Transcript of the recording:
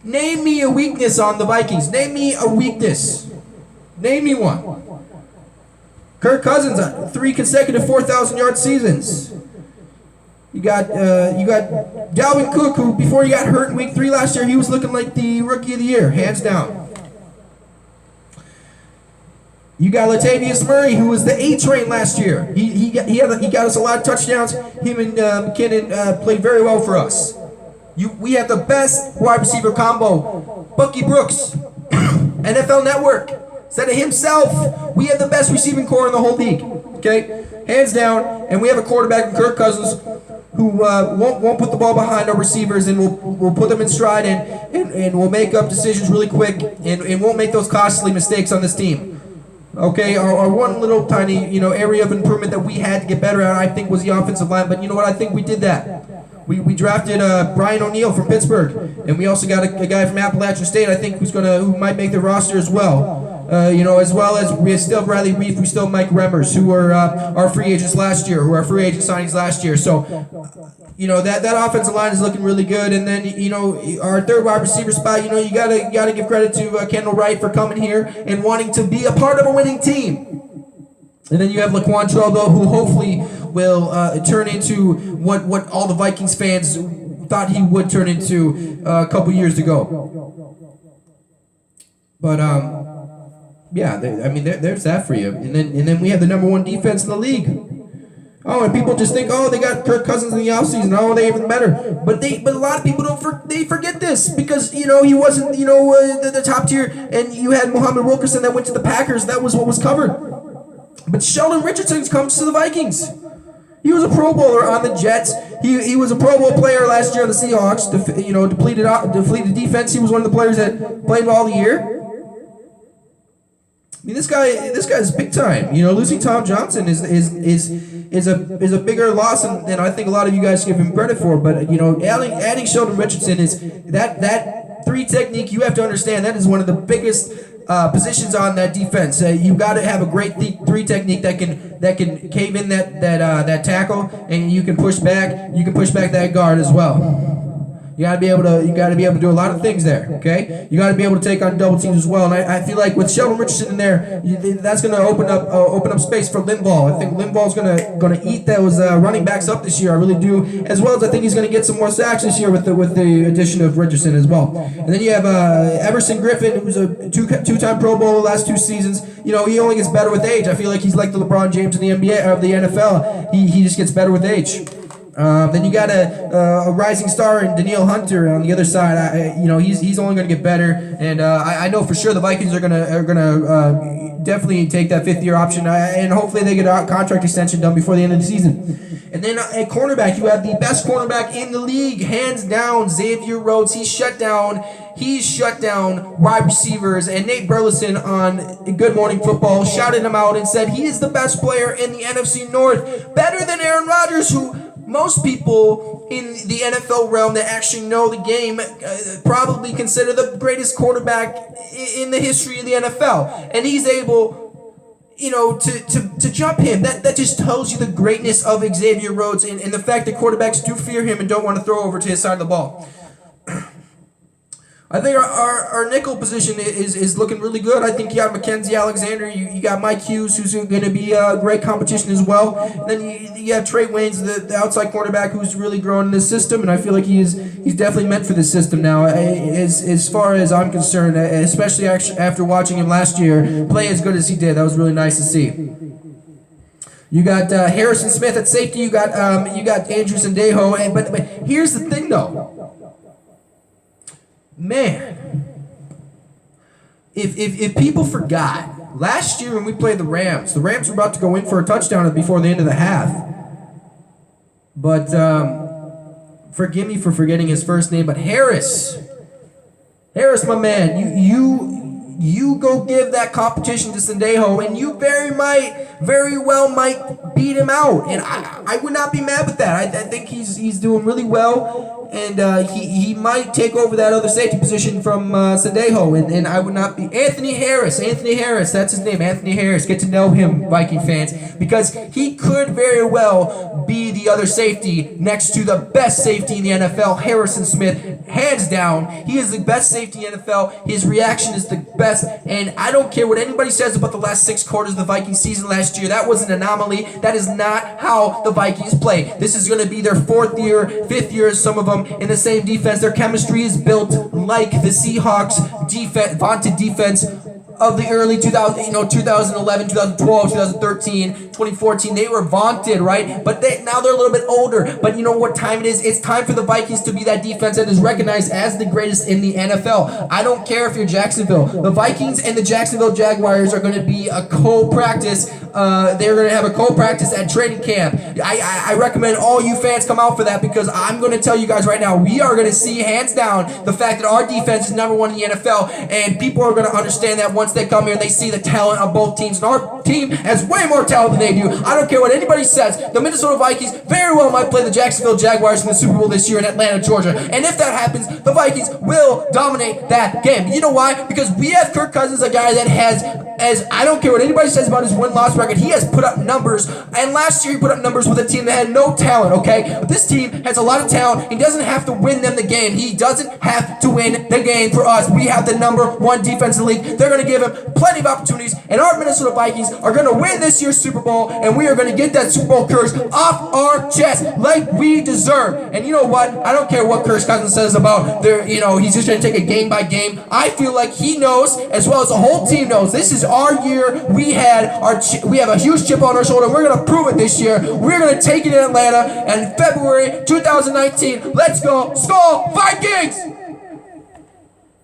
Name me a weakness on the Vikings. Name me a weakness. Name me one. Kirk Cousins, 3 consecutive 4,000-yard seasons. You got Dalvin Cook, who before he got hurt in week 3 last year, he was looking like the rookie of the year, hands down. You got Latavius Murray, who was the A-train last year. He got us a lot of touchdowns. Him and McKinnon played very well for us. We have the best wide receiver combo. Bucky Brooks, NFL Network, said it himself. We have the best receiving core in the whole league. Okay, hands down. And we have a quarterback in Kirk Cousins who won't put the ball behind our receivers, and will put them in stride, and will make up decisions really quick, and won't make those costly mistakes on this team. Okay, our one little tiny area of improvement that we had to get better at, I think, was the offensive line. But you know what? I think we did that. We drafted Brian O'Neill from Pittsburgh, and we also got a guy from Appalachian State, I think, who might make the roster as well. As well as we still have Bradley Reef, we still have Mike Remmers, who were our free agents last year, who were our free agent signings last year. So, that offensive line is looking really good. And then, our third wide receiver spot, you gotta give credit to Kendall Wright for coming here and wanting to be a part of a winning team. And then you have Laquan Treadwell, who hopefully will turn into what all the Vikings fans thought he would turn into a couple years ago. But yeah, there's that for you. And then we have the #1 defense in the league. Oh, and people just think, they got Kirk Cousins in the offseason. Oh, they're even better. But a lot of people they forget this, because he wasn't the top tier, and you had Muhammad Wilkerson that went to the Packers. That was what was covered. But Sheldon Richardson comes to the Vikings. He was a Pro Bowler on the Jets. He was a Pro Bowl player last year on the Seahawks. Depleted defense. He was one of the players that played all the year. I mean, this guy's big time. Losing Tom Johnson is a bigger loss than I think a lot of you guys give him credit for. But adding Sheldon Richardson is that 3 technique. You have to understand that is one of the biggest positions on that defense. You got to have a great 3 technique that can cave in that tackle, and you can push back. You can push back that guard as well. You gotta be able to do a lot of things there. Okay, you gotta be able to take on double teams as well. And I feel like with Sheldon Richardson in there, that's gonna open up space for Linval. I think Linval's gonna eat those running backs up this year. I really do. As well as I think he's gonna get some more sacks this year with the addition of Richardson as well. And then you have Everson Griffin, who's a two-time Pro Bowler the last 2 seasons. He only gets better with age. I feel like he's like the LeBron James of the NBA, of the NFL. He just gets better with age. Then you got a rising star in Danielle Hunter on the other side. He's only going to get better, and I know for sure the Vikings are gonna definitely take that 5th-year option, and hopefully they get a contract extension done before the end of the season. And then at cornerback, you have the best cornerback in the league, hands down, Xavier Rhodes. He's shut down wide receivers, and Nate Burleson on Good Morning Football shouted him out and said he is the best player in the NFC North, better than Aaron Rodgers, who most people in the NFL realm that actually know the game probably consider the greatest quarterback in the history of the NFL. And he's able, to jump him. That just tells you the greatness of Xavier Rhodes, and the fact that quarterbacks do fear him and don't want to throw over to his side of the ball. I think our nickel position is looking really good. I think you got Mackenzie Alexander. You got Mike Hughes, who's going to be a great competition as well. And then you have Trey Waynes, the outside cornerback, who's really growing in this system. And I feel like he's definitely meant for this system now. As far as I'm concerned, especially after watching him last year play as good as he did, that was really nice to see. You got Harrison Smith at safety. You got Andrew Sandejo. But here's the thing, though. Man, if people forgot, last year when we played the Rams were about to go in for a touchdown before the end of the half. But forgive me for forgetting his first name, but Harris, my man, you go give that competition to Sendejo, and you very well might beat him out. And I would not be mad with that. I think he's doing really well, and he might take over that other safety position from Sendejo, and I would not be. Anthony Harris, that's his name, Anthony Harris. Get to know him, Viking fans, because he could very well be the other safety next to the best safety in the NFL, Harrison Smith, hands down. He is the best safety in the NFL. His reaction is the best, and I don't care what anybody says about the last 6 quarters of the Vikings season last year. That was an anomaly. That is not how the Vikings play. This is going to be their 4th year, 5th year, some of them in the same defense. Their chemistry is built like the Seahawks defense, vaunted defense of the early 2011, 2012, 2013, 2014. They were vaunted, right? But now they're a little bit older. But you know what time it is? It's time for the Vikings to be that defense that is recognized as the greatest in the NFL. I don't care if you're Jacksonville. The Vikings and the Jacksonville Jaguars are going to be a co-practice. They're going to have a co-practice at training camp. I recommend all you fans come out for that, because I'm going to tell you guys right now, we are going to see hands down the fact that our defense is #1 in the NFL, and people are going to understand that once they come here and they see the talent of both teams. And our team has way more talent than they do. I don't care what anybody says. The Minnesota Vikings very well might play the Jacksonville Jaguars in the Super Bowl this year in Atlanta, Georgia. And if that happens, the Vikings will dominate that game. You know why? Because we have Kirk Cousins, a guy that has, I don't care what anybody says about his win-loss record, he has put up numbers. And last year he put up numbers with a team that had no talent, okay? But this team has a lot of talent. He doesn't have to win them the game. He doesn't have to win the game for us. We have the #1 defense in the league. They're going to give him plenty of opportunities, and our Minnesota Vikings are going to win this year's Super Bowl, and we are going to get that Super Bowl curse off our chest like we deserve. And you know what? I don't care what Kirk Cousins says about he's just going to take it game by game. I feel like he knows, as well as the whole team knows, this is our year. We have a huge chip on our shoulder. We're going to prove it this year. We're going to take it in Atlanta in February 2019. Let's go, Skol Vikings!